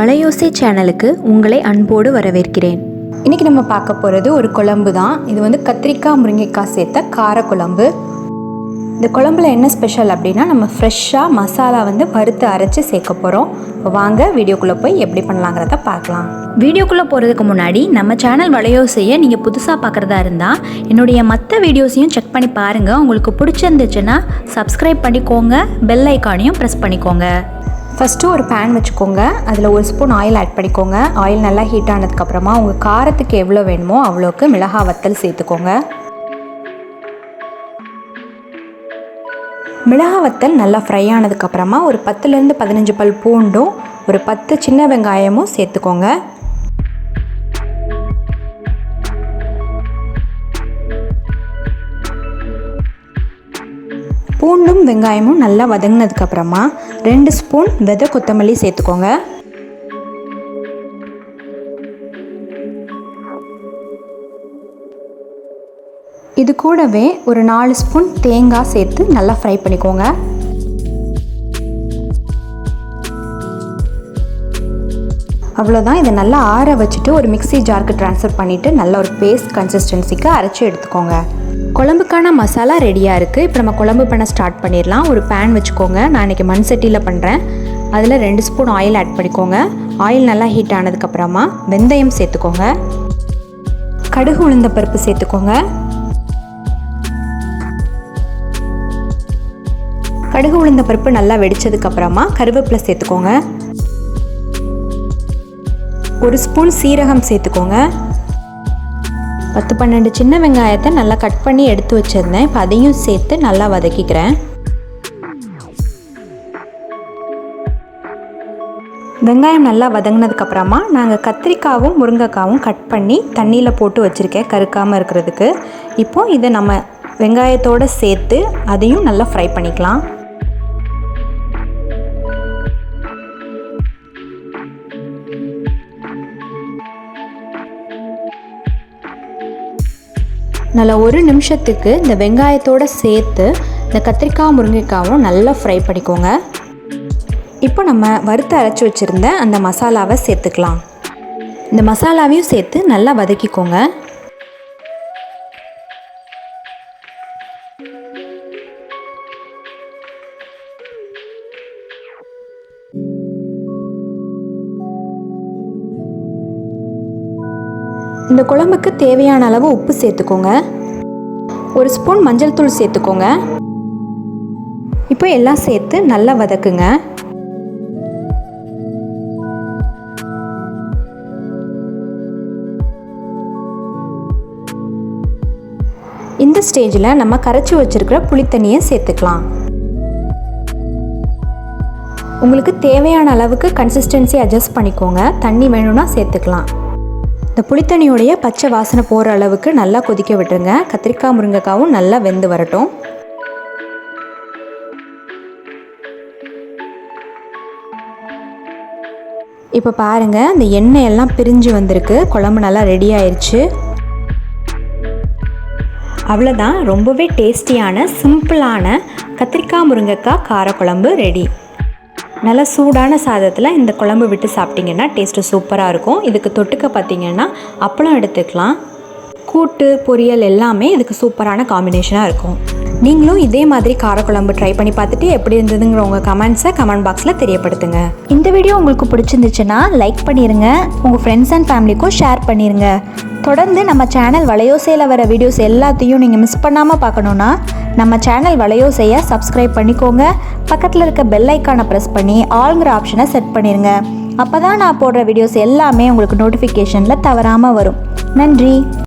வலையோசை சேனலுக்கு உங்களை அன்போடு வரவேற்கிறேன். இன்றைக்கி நம்ம பார்க்க போகிறது ஒரு குழம்பு தான். இது வந்து கத்திரிக்காய் முருங்கைக்காய் சேர்த்த காரக்குழம்பு. இந்த குழம்புல என்ன ஸ்பெஷல் அப்படின்னா, நம்ம ஃப்ரெஷ்ஷாக மசாலா வந்து வறுத்து அரைச்சி சேர்க்க போகிறோம். இப்போ வாங்க வீடியோக்குள்ளே போய் எப்படி பண்ணலாங்கிறத பார்க்கலாம். வீடியோக்குள்ளே போகிறதுக்கு முன்னாடி நம்ம சேனல் வலையோசையை நீங்கள் புதுசாக பார்க்குறதா இருந்தால் என்னுடைய மற்ற வீடியோஸையும் செக் பண்ணி பாருங்கள். உங்களுக்கு பிடிச்சிருந்துச்சுன்னா சப்ஸ்கிரைப் பண்ணிக்கோங்க, பெல் ஐக்கானையும் ப்ரெஸ் பண்ணிக்கோங்க. ஃபஸ்ட்டு ஒரு பேன் வச்சுக்கோங்க. அதில் 1 ஸ்பூன் ஆயில் ஆட் பண்ணிக்கோங்க. ஆயில் நல்லா ஹீட் ஆனதுக்கப்புறமா உங்கள் காரத்துக்கு எவ்வளோ வேணுமோ அவ்வளோக்கு மிளகாய் வத்தல் சேர்த்துக்கோங்க. மிளகாய் வத்தல் நல்லா ஃப்ரை ஆனதுக்கப்புறமா ஒரு 10லேருந்து 15 பல் பூண்டும் ஒரு 10 சின்ன வெங்காயமும் சேர்த்துக்கோங்க. பூண்டும் வெங்காயமும் நல்லா வதங்கினதுக்கப்புறமா 2 ஸ்பூன் விதை கொத்தமல்லி சேர்த்துக்கோங்க. இது கூடவே ஒரு 4 ஸ்பூன் தேங்காய் சேர்த்து நல்லா ஃப்ரை பண்ணிக்கோங்க. அவ்வளோதான். இதை நல்லா ஆற வச்சுட்டு ஒரு மிக்ஸி ஜாருக்கு ட்ரான்ஸ்ஃபர் பண்ணிவிட்டு நல்ல ஒரு பேஸ்ட் கன்சிஸ்டன்சிக்கு அரைச்சி எடுத்துக்கோங்க. குழம்புக்கான மசாலா ரெடியாக இருக்குது. இப்போ நம்ம குழம்பு பண்ண ஸ்டார்ட் பண்ணிடலாம். ஒரு பேன் வச்சுக்கோங்க. நான் இன்றைக்கி மண் சட்டியில் பண்ணுறேன். அதில் 2 ஸ்பூன் ஆயில் ஆட் பண்ணிக்கோங்க. ஆயில் நல்லா ஹீட் ஆனதுக்கப்புறமா வெந்தயம் சேர்த்துக்கோங்க. கடுகு உளுந்த பருப்பு சேர்த்துக்கோங்க. கடுகு உளுந்த பருப்பு நல்லா வெடிச்சதுக்கப்புறமா கருவேப்பிலை சேர்த்துக்கோங்க. 1 ஸ்பூன் சீரகம் சேர்த்துக்கோங்க. 10-12 சின்ன வெங்காயத்தை நல்லா கட் பண்ணி எடுத்து வச்சுருந்தேன். இப்போ அதையும் சேர்த்து நல்லா வதக்கிக்கிறேன். வெங்காயம் நல்லா வதங்கினதுக்கப்புறமா நாங்கள் கத்திரிக்காவும் முருங்கைக்காவும் கட் பண்ணி தண்ணியில் போட்டு வச்சுருக்கேன் கருக்காமல் இருக்கிறதுக்கு. இப்போது இதை நம்ம வெங்காயத்தோடு சேர்த்து அதையும் நல்லா ஃப்ரை பண்ணிக்கலாம். நல்லா 1 நிமிஷத்துக்கு இந்த வெங்காயத்தோடு சேர்த்து இந்த கத்திரிக்காய் முருங்கைக்காவும் நல்லா ஃப்ரை பண்ணிக்கோங்க. இப்போ நம்ம வறுத்து அரைச்சி வச்சுருந்த அந்த மசாலாவை சேர்த்துக்கலாம். இந்த மசாலாவையும் சேர்த்து நல்லா வதக்கிக்கோங்க. இந்த குழம்புக்கு தேவையான அளவு உப்பு சேர்த்துக்கோங்க. 1 ஸ்பூன் மஞ்சள் தூள் சேர்த்துக்கோங்க. இப்போ எல்லாம் சேர்த்து நல்லா வதக்குங்க. இந்த ஸ்டேஜில் நம்ம கரைச்சி வச்சிருக்கிற புளித்தண்ணியை சேர்த்துக்கலாம். உங்களுக்கு தேவையான அளவுக்கு கன்சிஸ்டன்சி அட்ஜஸ்ட் பண்ணிக்கோங்க. தண்ணி வேணும்னா சேர்த்துக்கலாம். இந்த புளித்தண்ணியோடைய பச்சை வாசனை போகிற அளவுக்கு நல்லா கொதிக்க விட்டுருங்க. கத்திரிக்காய் முருங்கைக்காவும் நல்லா வெந்து வரட்டும். இப்போ பாருங்கள், இந்த எண்ணெய் எல்லாம் பிரிஞ்சு வந்திருக்கு. குழம்பு நல்லா ரெடி ஆயிடுச்சு. அவ்வளோதான். ரொம்பவே டேஸ்டியான சிம்பிளான கத்திரிக்காய் முருங்கைக்காய் காரக்குழம்பு ரெடி. நல்லா சூடான சாதத்தில் இந்த குழம்பு விட்டு சாப்பிட்டிங்கன்னா டேஸ்ட்டு சூப்பராக இருக்கும். இதுக்கு தொட்டுக்க பார்த்திங்கன்னா அப்பளம் எடுத்துக்கலாம். கூட்டு பொரியல் எல்லாமே இதுக்கு சூப்பரான காம்பினேஷனாக இருக்கும். நீங்களும் இதே மாதிரி காரக்குழம்பு ட்ரை பண்ணி பார்த்துட்டு எப்படி இருந்ததுங்கிற உங்கள் கமெண்ட்ஸை கமெண்ட் பாக்ஸில் தெரியப்படுத்துங்க. இந்த வீடியோ உங்களுக்கு பிடிச்சிருந்துச்சுன்னா லைக் பண்ணிடுங்க. உங்கள் ஃப்ரெண்ட்ஸ் அண்ட் ஃபேமிலிக்கும் ஷேர் பண்ணிடுங்க. தொடர்ந்து நம்ம சேனல் வலையோசையில் வர வீடியோஸ் எல்லாத்தையும் நீங்கள் மிஸ் பண்ணாமல் பார்க்கணுன்னா நம்ம சேனல் வலையோசையை சப்ஸ்கிரைப் பண்ணிக்கோங்க. பக்கத்தில் இருக்க பெல் ஐக்கானை ப்ரெஸ் பண்ணி ஆல்ங்கிற ஆப்ஷனை செட் பண்ணிடுங்க. அப்போ தான் நான் போடுற வீடியோஸ் எல்லாமே உங்களுக்கு நோட்டிஃபிகேஷனில் தவறாமல் வரும். நன்றி.